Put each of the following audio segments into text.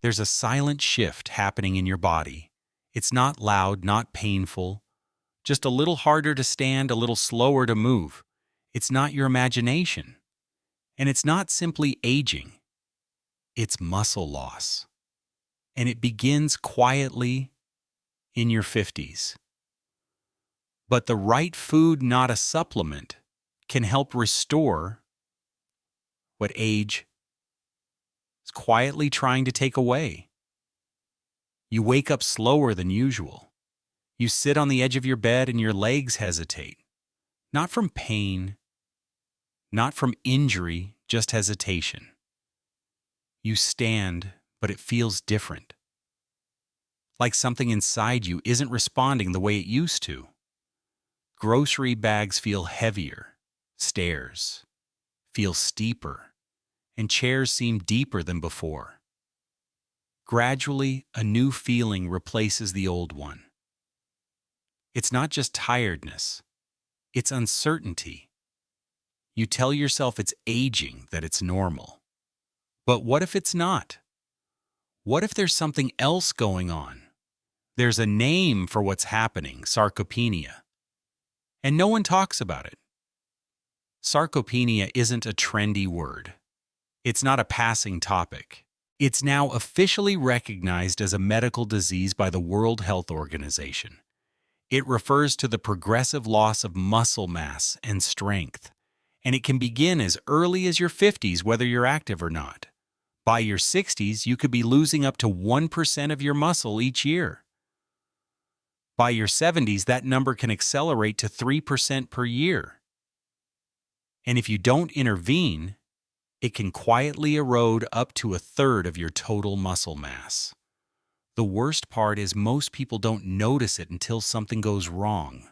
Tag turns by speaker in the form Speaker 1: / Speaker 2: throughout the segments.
Speaker 1: There's a silent shift happening in your body. It's not loud, not painful, just a little harder to stand, a little slower to move. It's not your imagination. And it's not simply aging. It's muscle loss. And it begins quietly in your 50s. But the right food, not a supplement, can help restore what age is quietly trying to take away. You wake up slower than usual. You sit on the edge of your bed and your legs hesitate. Not from pain, not from injury, just hesitation. You stand, but it feels different. Like something inside you isn't responding the way it used to. Grocery bags feel heavier, stairs feel steeper, and chairs seem deeper than before. Gradually, a new feeling replaces the old one. It's not just tiredness, it's uncertainty. You tell yourself it's aging, that it's normal. But what if it's not? What if there's something else going on? There's a name for what's happening, sarcopenia. And no one talks about it. Sarcopenia isn't a trendy word. It's not a passing topic. It's now officially recognized as a medical disease by the World Health Organization. It refers to the progressive loss of muscle mass and strength, and it can begin as early as your 50s, whether you're active or not. By your 60s, you could be losing up to 1% of your muscle each year. By your 70s, that number can accelerate to 3% per year. And if you don't intervene, it can quietly erode up to a third of your total muscle mass. The worst part is most people don't notice it until something goes wrong.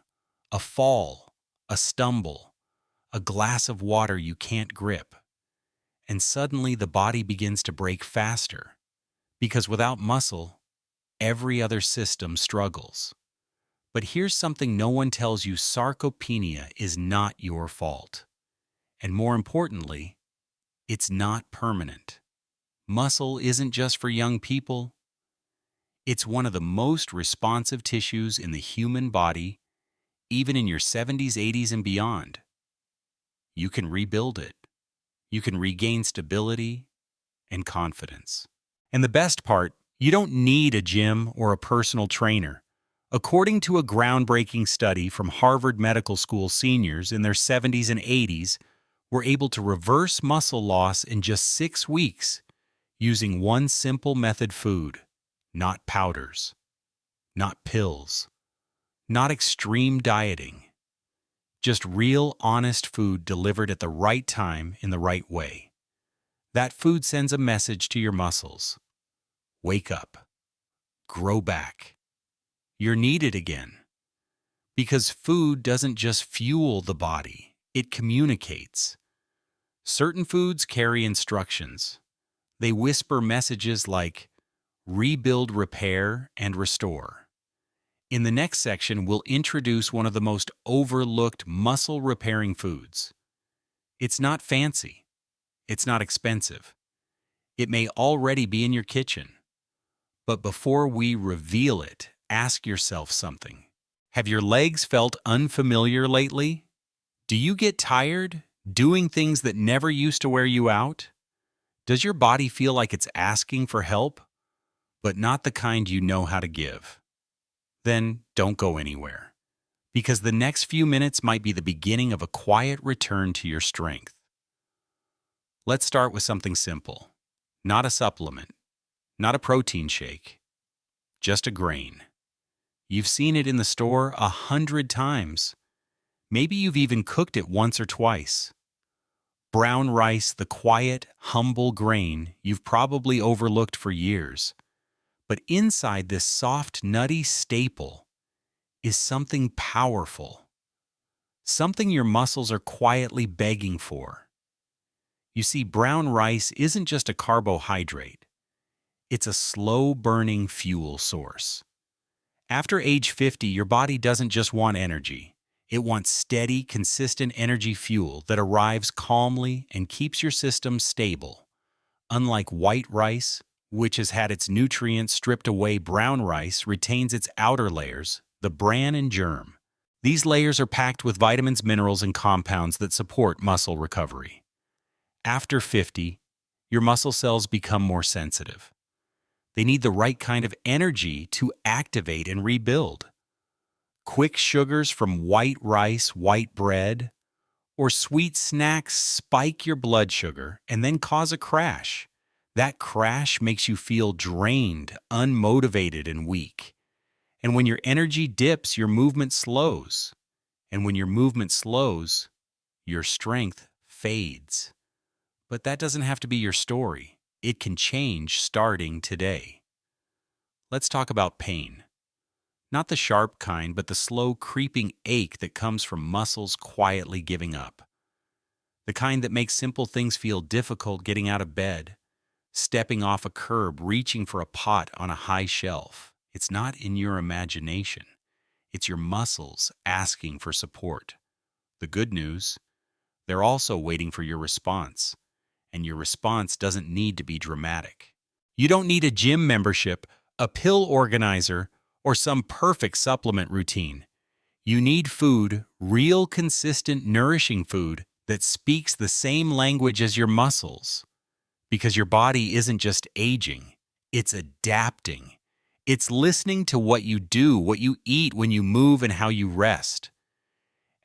Speaker 1: A fall, a stumble, a glass of water you can't grip. And suddenly the body begins to break faster. Because without muscle, every other system struggles. But here's something no one tells you: sarcopenia is not your fault. And more importantly, it's not permanent. Muscle isn't just for young people. It's one of the most responsive tissues in the human body, even in your 70s, 80s, and beyond. You can rebuild it. You can regain stability and confidence. And the best part, you don't need a gym or a personal trainer. According to a groundbreaking study from Harvard Medical School, seniors in their 70s and 80s were able to reverse muscle loss in just 6 weeks using one simple method: food, not powders, not pills, not extreme dieting, just real, honest food delivered at the right time in the right way. That food sends a message to your muscles: wake up, grow back. You're needed again. Because food doesn't just fuel the body, it communicates. Certain foods carry instructions. They whisper messages like rebuild, repair, and restore. In the next section, we'll introduce one of the most overlooked muscle-repairing foods. It's not fancy. It's not expensive. It may already be in your kitchen. But before we reveal it, ask yourself something. Have your legs felt unfamiliar lately? Do you get tired doing things that never used to wear you out? Does your body feel like it's asking for help, but not the kind you know how to give? Then don't go anywhere, because the next few minutes might be the beginning of a quiet return to your strength. Let's start with something simple. Not a supplement, not a protein shake, just a grain. You've seen it in the store 100 times. Maybe you've even cooked it once or twice. Brown rice, the quiet, humble grain you've probably overlooked for years. But inside this soft, nutty staple is something powerful. Something your muscles are quietly begging for. You see, brown rice isn't just a carbohydrate. It's a slow-burning fuel source. After age 50, your body doesn't just want energy. It wants steady, consistent energy fuel that arrives calmly and keeps your system stable. Unlike white rice, which has had its nutrients stripped away. Brown rice retains its outer layers, the bran and germ. These layers are packed with vitamins, minerals, and compounds that support muscle recovery. After 50, your muscle cells become more sensitive. They need the right kind of energy to activate and rebuild. Quick sugars from white rice, white bread, or sweet snacks spike your blood sugar and then cause a crash. That crash makes you feel drained, unmotivated, and weak. And when your energy dips, your movement slows. And when your movement slows, your strength fades. But that doesn't have to be your story. It can change starting today. Let's talk about pain. Not the sharp kind, but the slow, creeping ache that comes from muscles quietly giving up. The kind that makes simple things feel difficult: getting out of bed, stepping off a curb, reaching for a pot on a high shelf. It's not in your imagination. It's your muscles asking for support. The good news, they're also waiting for your response. And your response doesn't need to be dramatic. You don't need a gym membership, a pill organizer, or some perfect supplement routine. You need food, real, consistent, nourishing food that speaks the same language as your muscles. Because your body isn't just aging, it's adapting. It's listening to what you do, what you eat, when you move, and how you rest.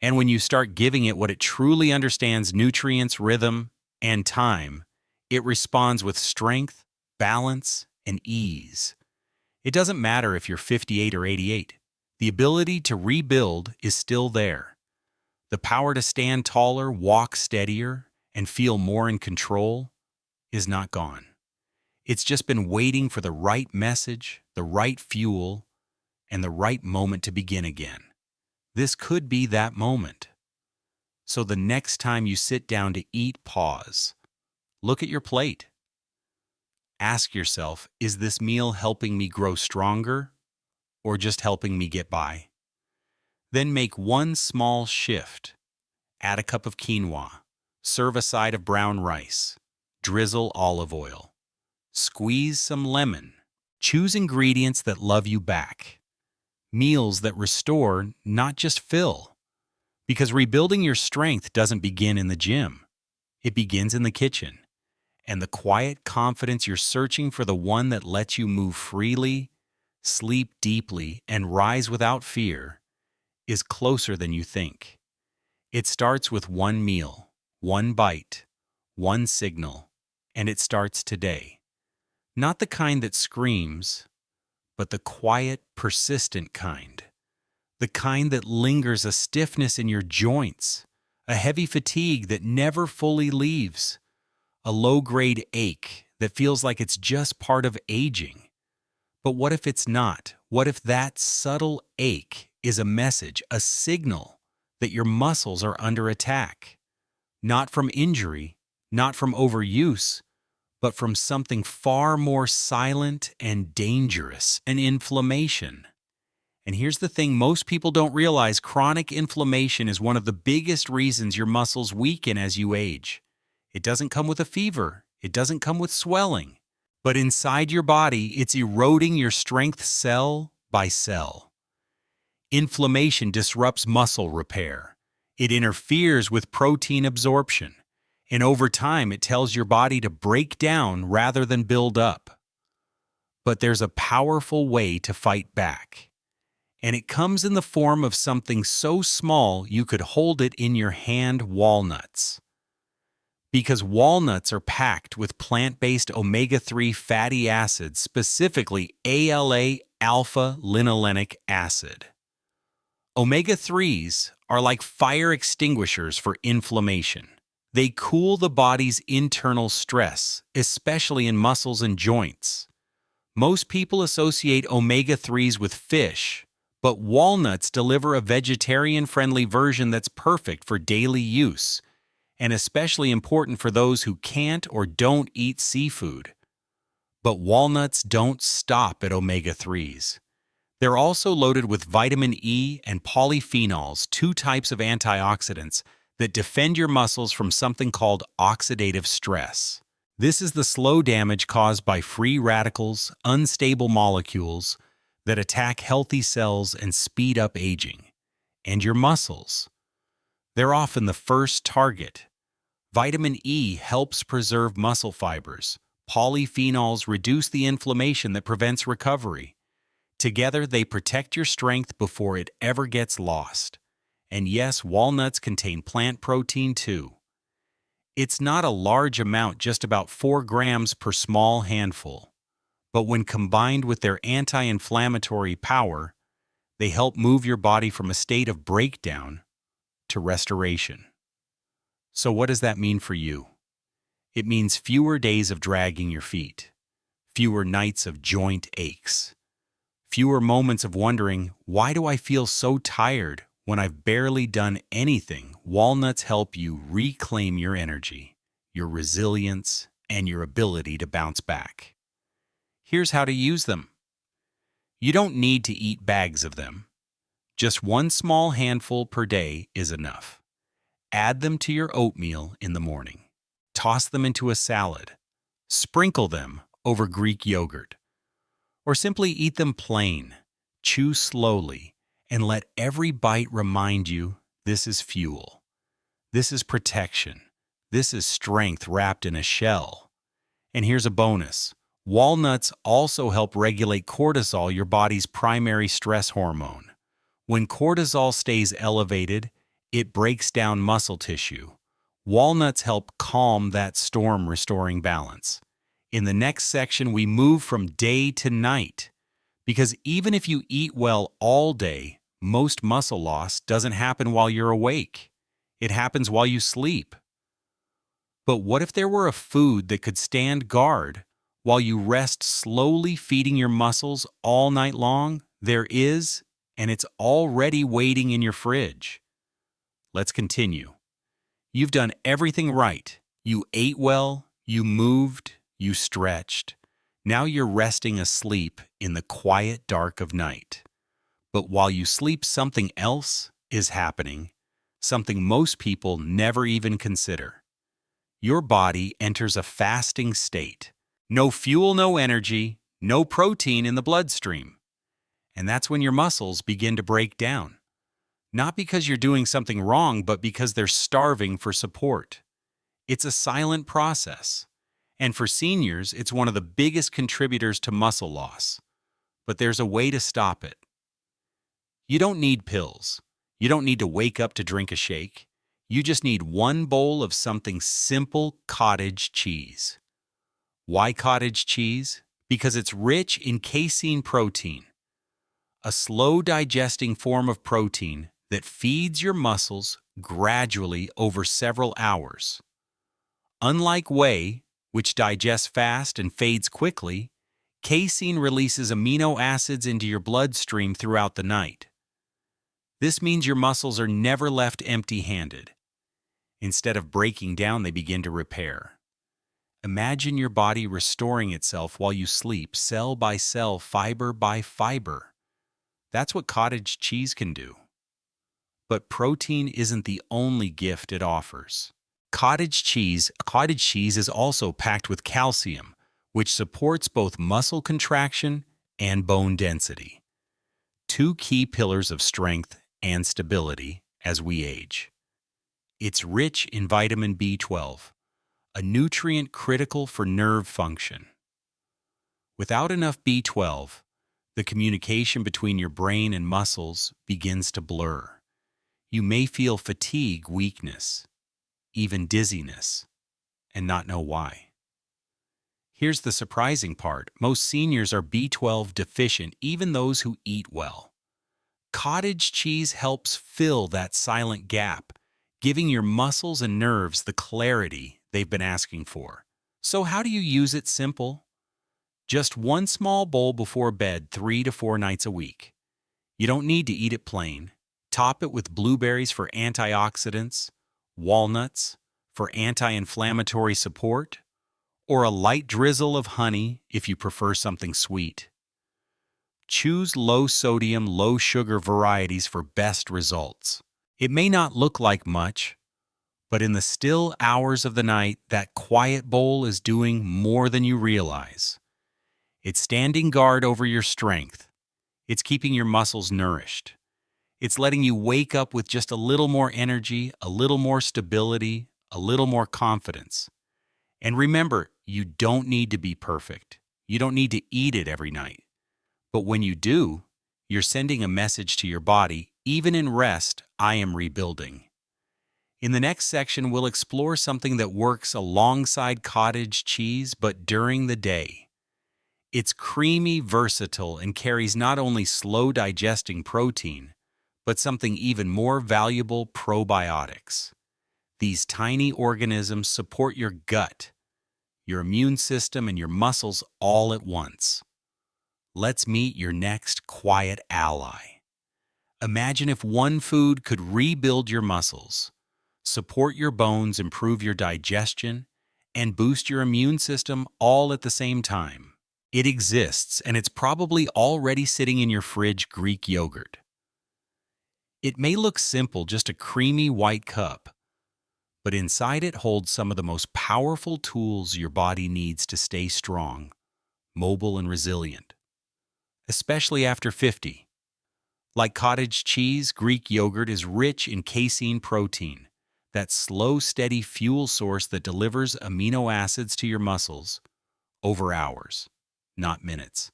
Speaker 1: And when you start giving it what it truly understands, nutrients, rhythm, and time, it responds with strength, balance, and ease. It doesn't matter if you're 58 or 88. The ability to rebuild is still there. The power to stand taller, walk steadier, and feel more in control is not gone. It's just been waiting for the right message, the right fuel, and the right moment to begin again. This could be that moment. So the next time you sit down to eat, pause. Look at your plate. Ask yourself, is this meal helping me grow stronger or just helping me get by? Then make one small shift. Add a cup of quinoa. Serve a side of brown rice. Drizzle olive oil. Squeeze some lemon. Choose ingredients that love you back. Meals that restore, not just fill. Because rebuilding your strength doesn't begin in the gym. It begins in the kitchen. And the quiet confidence you're searching for, the one that lets you move freely, sleep deeply, and rise without fear, is closer than you think. It starts with one meal, one bite, one signal, and it starts today. Not the kind that screams, but the quiet, persistent kind. The kind that lingers, a stiffness in your joints, a heavy fatigue that never fully leaves, a low-grade ache that feels like it's just part of aging. But what if it's not? What if that subtle ache is a message, a signal that your muscles are under attack? Not from injury, not from overuse, but from something far more silent and dangerous, an inflammation. And here's the thing most people don't realize: chronic inflammation is one of the biggest reasons your muscles weaken as you age. It doesn't come with a fever. It doesn't come with swelling. But inside your body, it's eroding your strength cell by cell. Inflammation disrupts muscle repair. It interferes with protein absorption. And over time, it tells your body to break down rather than build up. But there's a powerful way to fight back. And it comes in the form of something so small you could hold it in your hand: walnuts. Because walnuts are packed with plant-based omega-3 fatty acids, specifically ALA, alpha-linolenic acid. Omega-3s are like fire extinguishers for inflammation. They cool the body's internal stress, especially in muscles and joints. Most people associate omega-3s with fish, but walnuts deliver a vegetarian-friendly version that's perfect for daily use, and especially important for those who can't or don't eat seafood. But walnuts don't stop at omega-3s. They're also loaded with vitamin E and polyphenols, two types of antioxidants that defend your muscles from something called oxidative stress. This is the slow damage caused by free radicals, unstable molecules that attack healthy cells and speed up aging. And your muscles. They're often the first target. Vitamin E helps preserve muscle fibers. Polyphenols reduce the inflammation that prevents recovery. Together, they protect your strength before it ever gets lost. And yes, walnuts contain plant protein too. It's not a large amount, just about 4 grams per small handful. But when combined with their anti-inflammatory power, they help move your body from a state of breakdown to restoration. So what does that mean for you? It means fewer days of dragging your feet, fewer nights of joint aches, fewer moments of wondering, why do I feel so tired when I've barely done anything? Walnuts help you reclaim your energy, your resilience, and your ability to bounce back. Here's how to use them. You don't need to eat bags of them. Just one small handful per day is enough. Add them to your oatmeal in the morning. Toss them into a salad. Sprinkle them over Greek yogurt. Or simply eat them plain. Chew slowly and let every bite remind you this is fuel. This is protection. This is strength wrapped in a shell. And here's a bonus. Walnuts also help regulate cortisol, your body's primary stress hormone. When cortisol stays elevated, it breaks down muscle tissue. Walnuts help calm that storm, restoring balance. In the next section, we move from day to night. Because even if you eat well all day, most muscle loss doesn't happen while you're awake. It happens while you sleep. But what if there were a food that could stand guard while you rest, slowly feeding your muscles all night long? There is, and it's already waiting in your fridge. Let's continue. You've done everything right. You ate well, you moved, you stretched. Now you're resting asleep in the quiet dark of night. But while you sleep, something else is happening, something most people never even consider. Your body enters a fasting state. No fuel, no energy, no protein in the bloodstream. And that's when your muscles begin to break down. Not because you're doing something wrong, but because they're starving for support. It's a silent process. And for seniors, it's one of the biggest contributors to muscle loss. But there's a way to stop it. You don't need pills. You don't need to wake up to drink a shake. You just need one bowl of something simple: cottage cheese. Why cottage cheese? Because it's rich in casein protein, a slow-digesting form of protein that feeds your muscles gradually over several hours. Unlike whey, which digests fast and fades quickly, casein releases amino acids into your bloodstream throughout the night. This means your muscles are never left empty-handed. Instead of breaking down, they begin to repair. Imagine your body restoring itself while you sleep, cell by cell, fiber by fiber. That's what cottage cheese can do. But protein isn't the only gift it offers. Cottage cheese is also packed with calcium, which supports both muscle contraction and bone density. Two key pillars of strength and stability as we age. It's rich in vitamin B12, a nutrient critical for nerve function. Without enough B12, the communication between your brain and muscles begins to blur. You may feel fatigue, weakness, even dizziness, and not know why. Here's the surprising part. Most seniors are B12 deficient, even those who eat well. Cottage cheese helps fill that silent gap, giving your muscles and nerves the clarity they've been asking for. So how do you use it? Simple. Just one small bowl before bed 3 to 4 nights a week. You don't need to eat it plain. Top it with blueberries for antioxidants, walnuts for anti-inflammatory support, or a light drizzle of honey if you prefer something sweet. Choose low-sodium, low-sugar varieties for best results. It may not look like much, But in the still hours of the night, that quiet bowl is doing more than you realize. It's standing guard over your strength. It's keeping your muscles nourished. It's letting you wake up with just a little more energy, a little more stability, a little more confidence. And remember, you don't need to be perfect. You don't need to eat it every night. But when you do, you're sending a message to your body, even in rest, I am rebuilding. In the next section, we'll explore something that works alongside cottage cheese, but during the day. It's creamy, versatile, and carries not only slow digesting protein, but something even more valuable, probiotics. These tiny organisms support your gut, your immune system, and your muscles all at once. Let's meet your next quiet ally. Imagine if one food could rebuild your muscles, support your bones, improve your digestion, and boost your immune system all at the same time. It exists, and it's probably already sitting in your fridge: Greek yogurt. It may look simple, just a creamy white cup, but inside it holds some of the most powerful tools your body needs to stay strong, mobile, and resilient, especially after 50. Like cottage cheese, Greek yogurt is rich in casein protein, that slow, steady fuel source that delivers amino acids to your muscles over hours, not minutes.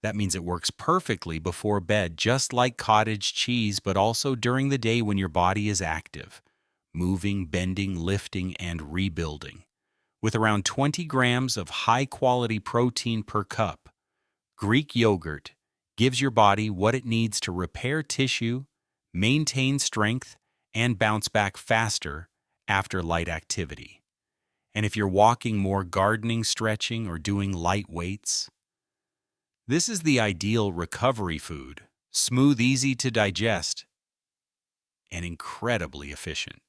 Speaker 1: That means it works perfectly before bed, just like cottage cheese, but also during the day when your body is active, moving, bending, lifting, and rebuilding. With around 20 grams of high-quality protein per cup, Greek yogurt gives your body what it needs to repair tissue, maintain strength, and bounce back faster after light activity. And if you're walking more, gardening, stretching, or doing light weights, this is the ideal recovery food: smooth, easy to digest, and incredibly efficient.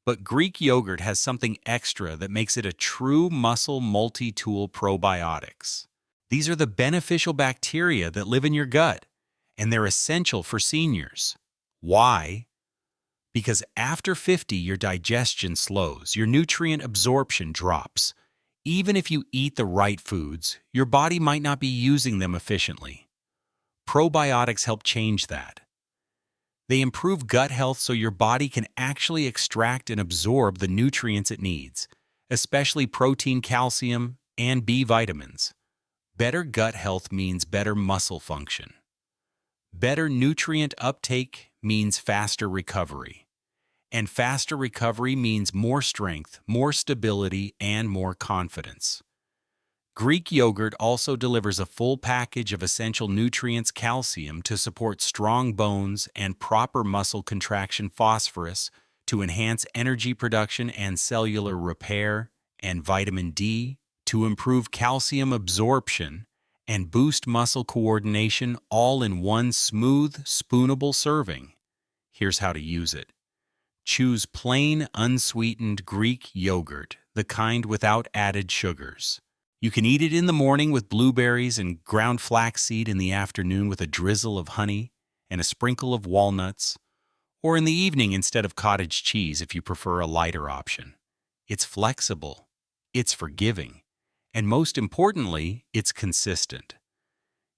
Speaker 1: But Greek yogurt has something extra that makes it a true muscle multi-tool: probiotics. These are the beneficial bacteria that live in your gut, and they're essential for seniors. Why? Because after 50, your digestion slows, your nutrient absorption drops. Even if you eat the right foods, your body might not be using them efficiently. Probiotics help change that. They improve gut health so your body can actually extract and absorb the nutrients it needs, especially protein, calcium, and B vitamins. Better gut health means better muscle function. Better nutrient uptake means faster recovery. And faster recovery means more strength, more stability, and more confidence. Greek yogurt also delivers a full package of essential nutrients: calcium to support strong bones and proper muscle contraction, phosphorus to enhance energy production and cellular repair, and vitamin D to improve calcium absorption and boost muscle coordination, all in one smooth, spoonable serving. Here's how to use it. Choose plain, unsweetened Greek yogurt, the kind without added sugars. You can eat it in the morning with blueberries and ground flaxseed, in the afternoon with a drizzle of honey and a sprinkle of walnuts, or in the evening instead of cottage cheese if you prefer a lighter option. It's flexible, it's forgiving, and most importantly, it's consistent.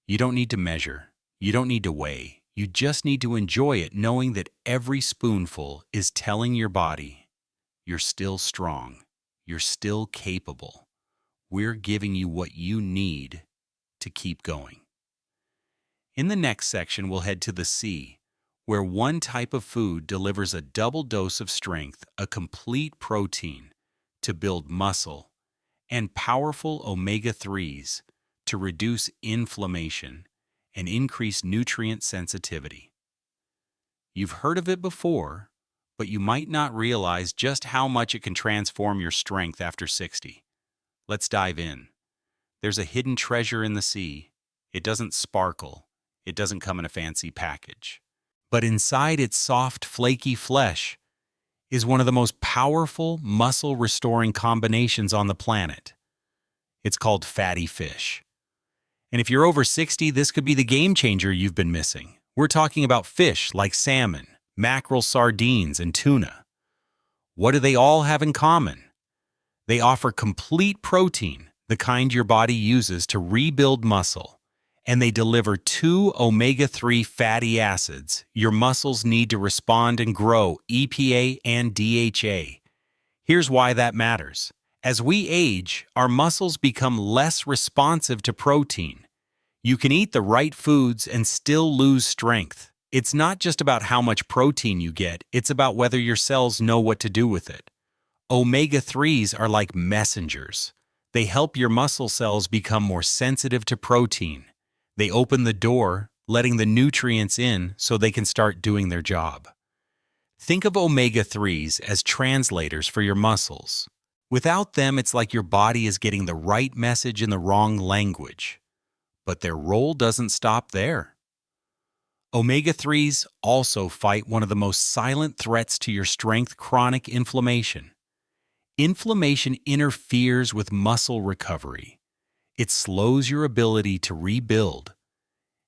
Speaker 1: You don't need to measure, you don't need to weigh. You just need to enjoy it, knowing that every spoonful is telling your body, you're still strong, you're still capable. We're giving you what you need to keep going. In the next section, we'll head to the C, where one type of food delivers a double dose of strength, a complete protein to build muscle, and powerful omega-3s to reduce inflammation and increase nutrient sensitivity. You've heard of it before, but you might not realize just how much it can transform your strength after 60. Let's dive in. There's a hidden treasure in the sea. It doesn't sparkle. It doesn't come in a fancy package. But inside its soft, flaky flesh is one of the most powerful muscle-restoring combinations on the planet. It's called fatty fish. And if you're over 60, this could be the game changer you've been missing. We're talking about fish like salmon, mackerel, sardines, and tuna. What do they all have in common? They offer complete protein, the kind your body uses to rebuild muscle, and they deliver 2 omega-3 fatty acids your muscles need to respond and grow, EPA and DHA. Here's why that matters. As we age, our muscles become less responsive to protein. You can eat the right foods and still lose strength. It's not just about how much protein you get, it's about whether your cells know what to do with it. Omega-3s are like messengers. They help your muscle cells become more sensitive to protein. They open the door, letting the nutrients in so they can start doing their job. Think of omega-3s as translators for your muscles. Without them, it's like your body is getting the right message in the wrong language. But their role doesn't stop there. Omega-3s also fight one of the most silent threats to your strength: chronic inflammation. Inflammation interferes with muscle recovery. It slows your ability to rebuild,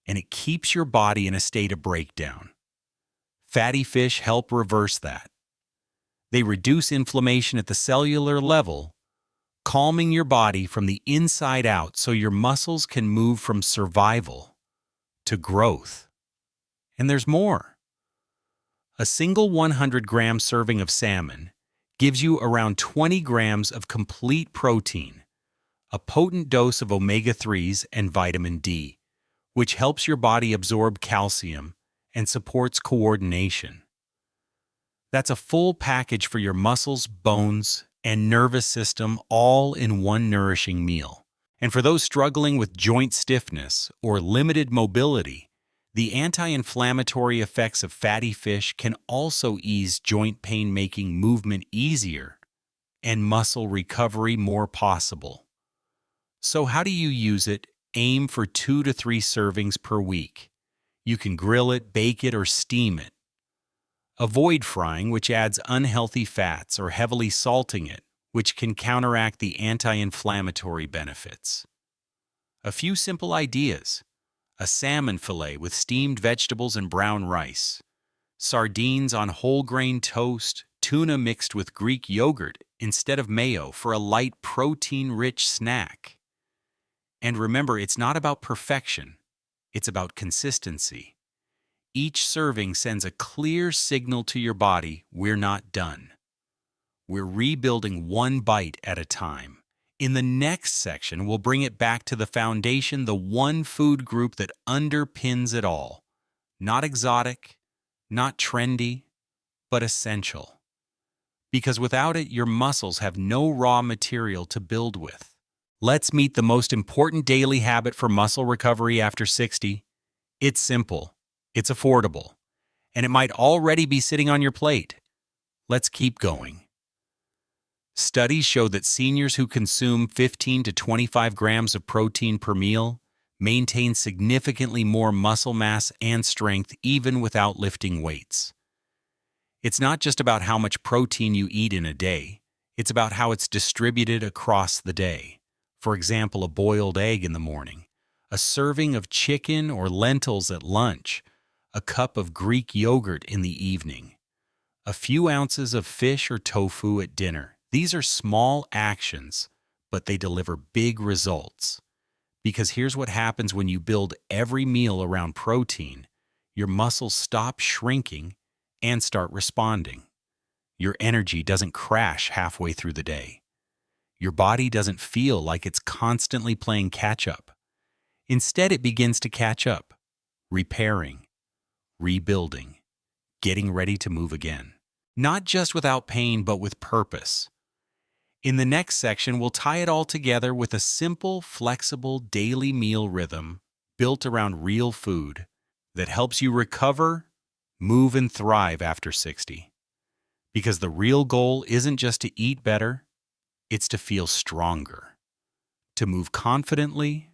Speaker 1: and it keeps your body in a state of breakdown. Fatty fish help reverse that. They reduce inflammation at the cellular level, calming your body from the inside out so your muscles can move from survival to growth. And there's more. A single 100-gram serving of salmon gives you around 20 grams of complete protein, a potent dose of omega-3s and vitamin D, which helps your body absorb calcium and supports coordination. That's a full package for your muscles, bones, and nervous system, all in one nourishing meal. And for those struggling with joint stiffness or limited mobility, the anti-inflammatory effects of fatty fish can also ease joint pain, making movement easier and muscle recovery more possible. So how do you use it? Aim for 2 to 3 servings per week. You can grill it, bake it, or steam it. Avoid frying, which adds unhealthy fats, or heavily salting it, which can counteract the anti-inflammatory benefits. A few simple ideas: a salmon fillet with steamed vegetables and brown rice, sardines on whole grain toast, tuna mixed with Greek yogurt instead of mayo for a light, protein-rich snack. And remember, it's not about perfection, it's about consistency. Each serving sends a clear signal to your body: we're not done. We're rebuilding one bite at a time. In the next section, we'll bring it back to the foundation, the one food group that underpins it all. Not exotic, not trendy, but essential. Because without it, your muscles have no raw material to build with. Let's meet the most important daily habit for muscle recovery after 60. It's simple, it's affordable, and it might already be sitting on your plate. Let's keep going. Studies show that seniors who consume 15 to 25 grams of protein per meal maintain significantly more muscle mass and strength even without lifting weights. It's not just about how much protein you eat in a day, it's about how it's distributed across the day. For example, a boiled egg in the morning, a serving of chicken or lentils at lunch, a cup of Greek yogurt in the evening, a few ounces of fish or tofu at dinner. These are small actions, but they deliver big results. Because here's what happens when you build every meal around protein: your muscles stop shrinking and start responding. Your energy doesn't crash halfway through the day. Your body doesn't feel like it's constantly playing catch-up. Instead, it begins to catch up, repairing, rebuilding, getting ready to move again. Not just without pain, but with purpose. In the next section, we'll tie it all together with a simple, flexible daily meal rhythm built around real food that helps you recover, move, and thrive after 60. Because the real goal isn't just to eat better, it's to feel stronger, to move confidently,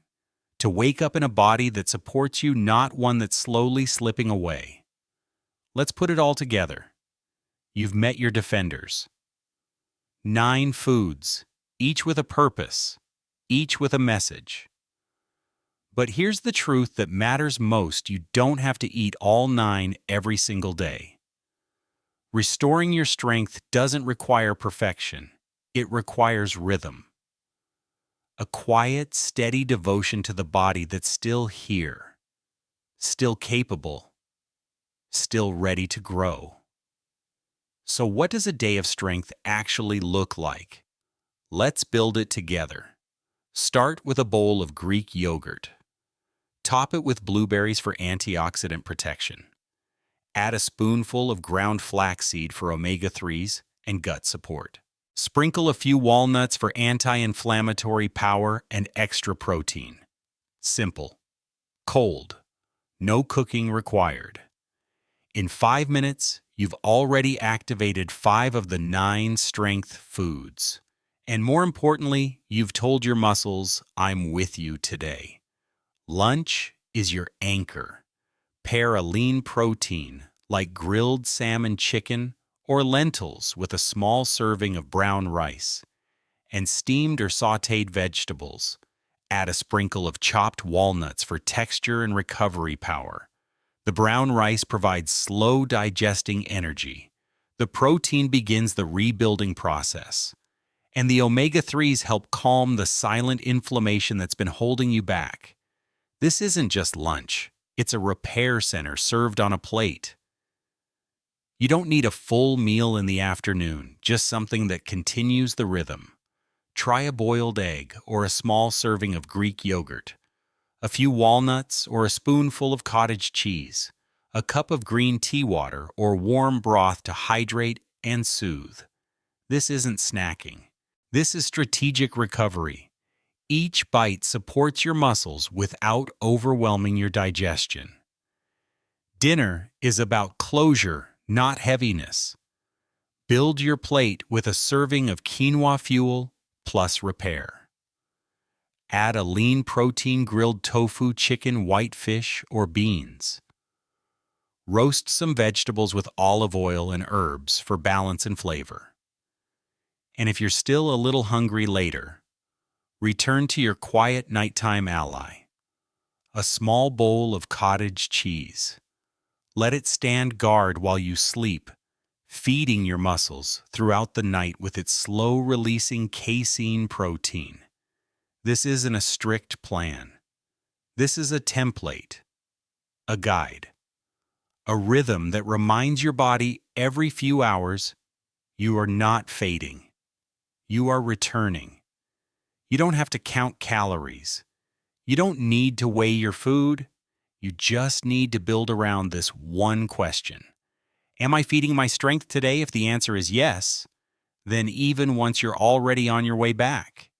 Speaker 1: to wake up in a body that supports you, not one that's slowly slipping away. Let's put it all together. You've met your defenders. 9 foods, each with a purpose, each with a message. But here's the truth that matters most: you don't have to eat all 9 every single day. Restoring your strength doesn't require perfection. It requires rhythm. A quiet, steady devotion to the body that's still here, still capable, still ready to grow. So what does a day of strength actually look like? Let's build it together. Start with a bowl of Greek yogurt. Top it with blueberries for antioxidant protection. Add a spoonful of ground flaxseed for omega-3s and gut support. Sprinkle a few walnuts for anti-inflammatory power and extra protein. Simple. Cold. No cooking required. In 5 minutes, you've already activated 5 of the 9 strength foods. And more importantly, you've told your muscles, I'm with you today. Lunch is your anchor. Pair a lean protein like grilled salmon chicken or lentils with a small serving of brown rice. And steamed or sautéed vegetables. Add a sprinkle of chopped walnuts for texture and recovery power. The brown rice provides slow digesting energy. The protein begins the rebuilding process. And the omega-3s help calm the silent inflammation that's been holding you back. This isn't just lunch. It's a repair center served on a plate. You don't need a full meal in the afternoon, just something that continues the rhythm. Try a boiled egg or a small serving of Greek yogurt, a few walnuts or a spoonful of cottage cheese, a cup of green tea water or warm broth to hydrate and soothe. This isn't snacking. This is strategic recovery. Each bite supports your muscles without overwhelming your digestion. Dinner is about closure, not heaviness. Build your plate with a serving of quinoa fuel plus repair. Add a lean protein grilled tofu, chicken, white fish, or beans. Roast some vegetables with olive oil and herbs for balance and flavor. And if you're still a little hungry later, return to your quiet nighttime ally, a small bowl of cottage cheese. Let it stand guard while you sleep, feeding your muscles throughout the night with its slow-releasing casein protein. This isn't a strict plan. This is a template, a guide, a rhythm that reminds your body every few hours you are not fading. You are returning. You don't have to count calories. You don't need to weigh your food. You just need to build around this one question. Am I feeding my strength today? If the answer is yes, then even once you're already on your way back,